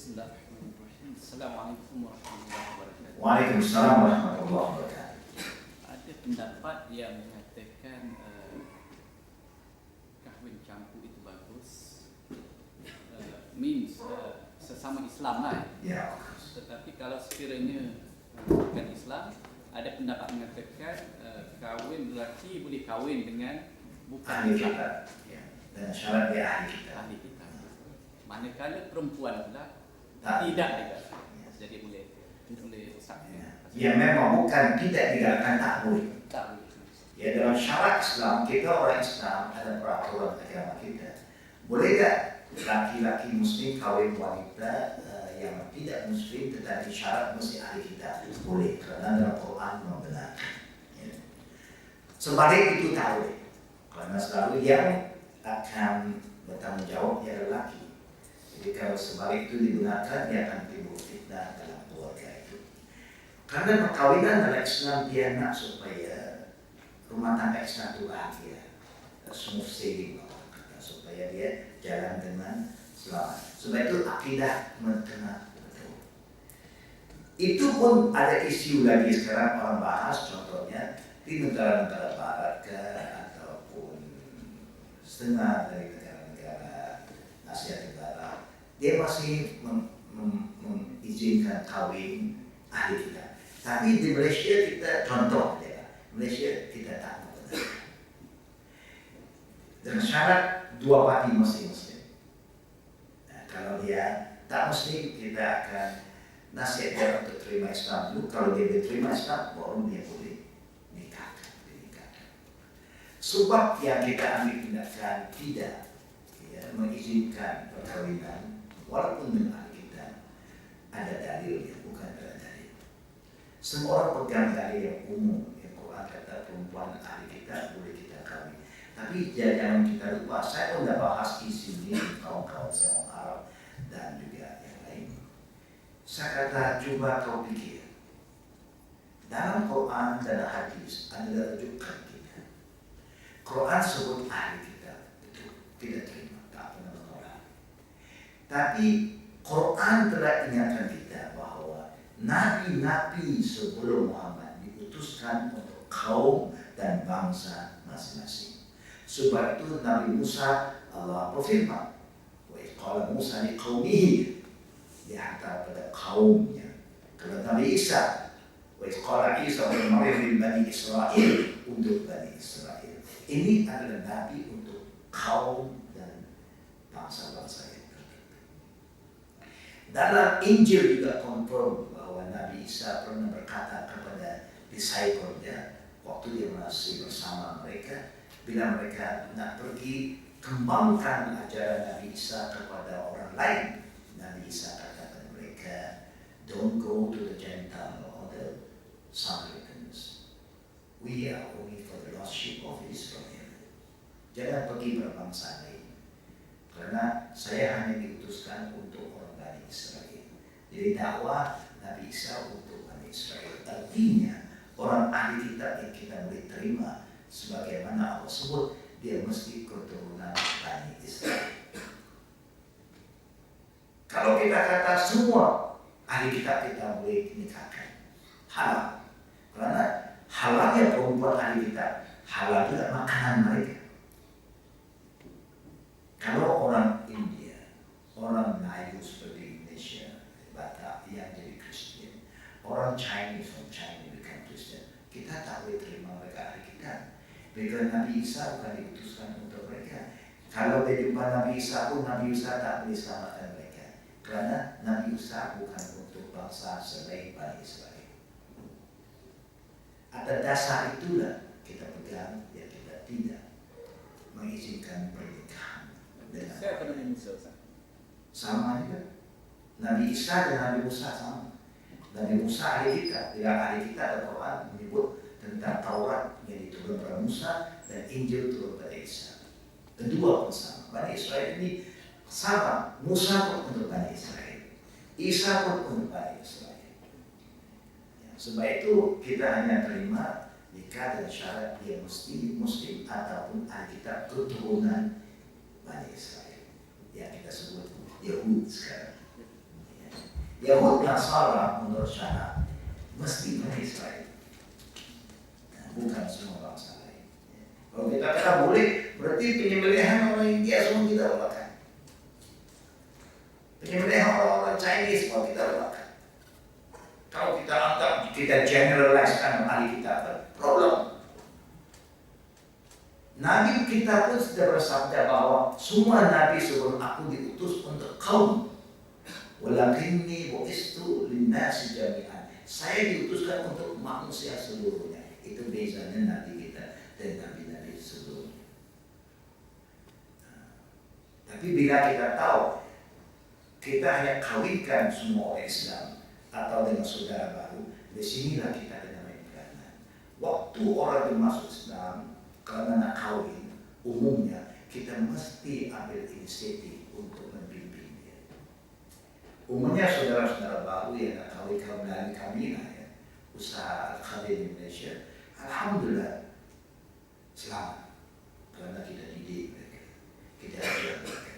Bismillahirrahmanirrahim. Assalamualaikum warahmatullahi wabarakatuh. Waalaikumsalam warahmatullahi wabarakatuh. Ada pendapat yang mengatakan kahwin campur itu bagus, sesama Islam lah. Ya. Tetapi kalau sekiranya bukan Islam, ada pendapat mengatakan kahwin lelaki boleh kahwin dengan bukan Ahli Islam. kita, ya. Dan syarat dia ahli kita. Ahli kita. Manakala perempuan pula Tak. tidak dikatakan. Jadi boleh rusak. Ya memang bukan tidak dikatakan tak boleh. Tak boleh. Ya dalam syarat Islam, kita orang Islam ada peraturan agama kita. Boleh tak laki-laki muslim kahwin wanita yang tidak muslim tetapi syarat mesti ahli kita? Boleh, kerana dalam Quran membenarkan. Ya. Sebalik itu tak boleh. Karena selalu yang akan bertanggung jawab dia lelaki. Jadi kalau sebalik itu digunakan, dia akan timbul fitnah dalam keluarga itu. Karena perkawinan dalam Islam dia nak supaya rumah tangga Islam itu bahagia, smooth sailing, supaya dia jalan dengan selamat. Sebab itu akidah mentenang betul. Itu pun ada isu lagi sekarang orang bahas, contohnya di negara-negara barat ataupun setengah dari negara-negara Asia Tenggara, dia masih mengizinkan kawin ahli kita. Tapi di Malaysia kita contoh ya, Malaysia kita tak membenarkan. Dengan syarat dua parti masing-masing. Nah, kalau dia tak muslim, kita akan nasihat dia untuk terima Islam dulu. Kalau dia diterima Islam, baru dia boleh nikahkan. Sebab yang kita ambil tindakan tidak mengizinkan perkawinan walaupun dengan kita ada dalil yang bukan ada dalil. Semua orang pegang dalil yang umum, yang Quran kata perempuan ahli kita boleh kita kawin. Tapi jangan kita lupa, saya pun dah bahas isu ini kawan-kawan saya orang Arab dan juga yang lain. Saya kata coba kau pikir, dalam Quran dan hadis adalah rujukan kita. Quran sebut ahli kita, betul, tidak terima. Tapi Quran telah ingatkan kita bahwa nabi-nabi sebelum Muhammad diutuskan untuk kaum dan bangsa masing-masing. Sebab itu Nabi Musa Allah berfirman, wa qala Musa liqaumihi, dia hantar pada kaumnya. Kalau Nabi Isa, wa qala Isa bin Maryam lil bani Israil, untuk bani Israel. Ini adalah nabi untuk kaum dan bangsa-bangsa. Dalam Injil juga confirm bahwa Nabi Isa pernah berkata kepada disciple-nya waktu dia masih bersama mereka, bila mereka nak pergi kembangkan ajaran Nabi Isa kepada orang lain, Nabi Isa kata kepada mereka, don't go to the Gentile or the Samaritans. We are only for the lost sheep of Israel. Jangan pergi berbangsa lain, karena saya hanya diutuskan untuk orang Bani Israel. Jadi dakwah Nabi Isa untuk Bani Israel. Artinya orang ahli kitab yang kita boleh terima sebagaimana Allah sebut, dia mesti keturunan Bani Israel. Kalau kita kata semua ahli kitab kita boleh nikahkan, halal. Karena halalnya perempuan ahli kitab, halal juga makanan mereka. Kalau orang India, orang Melayu seperti Indonesia, Batak yang jadi Kristen, orang Chinese from China become Kristen, kita tak boleh terima mereka ahli kita. Because Nabi Isa bukan diutuskan untuk mereka. Kalau dia jumpa Nabi Isa pun, Nabi Isa tak boleh selamatkan mereka. Kerana Nabi Isa bukan untuk bangsa selain Bani Israel. Atas dasar itulah kita pegang, ya kita tidak mengizinkan pernikahan. Saya pernah Musa. Sama juga. Nabi Isa dan Nabi Musa sama. Nabi Musa ahli kita, tidak ahli kita. Al-Quran menyebut tentang Taurat yang diturunkan pada Musa dan Injil turun pada Isa. Kedua pun sama. Bani Israel ini sama. Musa pun untuk Bani Israel, Isa pun untuk Bani Israel. Ya, sebab itu kita hanya terima nikah dan syarat dia mesti muslim ataupun ahli kita keturunan Bani Israel yang kita sebut Yahud sekarang. Ya. Yahud Nasara menurut syarat mesti bani Israel, bukan semua bangsa lain. Kalau kita kata boleh, berarti penyembelihan orang India semua kita lakukan. Penyembelihan orang-orang Chinese semua kita lakukan. Kalau kita anggap, kita generalizekan ahli kita, problem. Nabi kita pun sudah bersabda bahwa semua nabi sebelum aku diutus untuk kaum. Walakinni bu'istu linnasi jami'an. Saya diutuskan untuk manusia seluruhnya. Itu bezanya nabi kita dan nabi-nabi sebelumnya. Tapi bila kita tahu kita hanya kawinkan semua orang Islam atau dengan saudara baru, di sinilah kita kena main peranan. Waktu orang masuk Islam karena nak kawin, umumnya kita mesti ambil inisiatif untuk membimbing dia. Umumnya saudara-saudara baru yang nak kawin melalui kami ya, usaha Al-Khadim Indonesia, alhamdulillah selamat karena kita didik mereka, kita ajar mereka.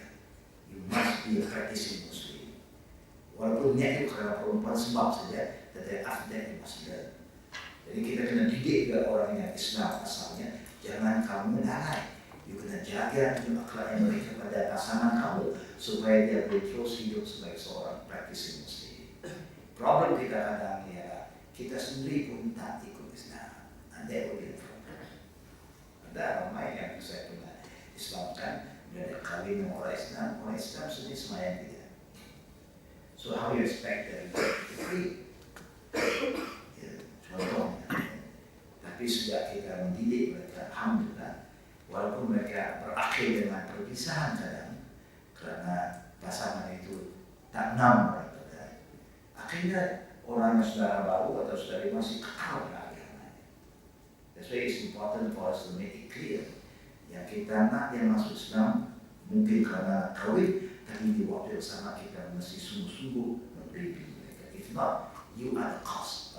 You must be a practicing Muslim. Walaupun niat itu karena perempuan sebab saja, tetapi after you must learn. Jadi kita kena didik juga orang yang Islam asalnya, jangan kamu lalai. You kena jaga akhlak mereka pada pasangan kamu supaya dia boleh terus hidup sebagai seorang practicing Muslim. Problem kita kadang ya, kita sendiri pun tak ikut Islam. And that will be a problem. Ada ramai yang saya pernah Islamkan, bila kawin dengan orang Islam sendiri semayang tidak. So how you expect them to free? Ya, contohnya. Tapi sudah kita mendidik mereka, alhamdulillah, walaupun mereka berakhir dengan perpisahan kadang karena pasangan itu tak nampak pada akhirnya orang yang saudara baru atau saudari masih kekal dengan agamanya. That's why it's important for us to make it clear yang kita nak yang masuk Islam mungkin karena kawin, tapi di waktu yang sama kita mesti sungguh-sungguh membimbing mereka. If not, you are the cause.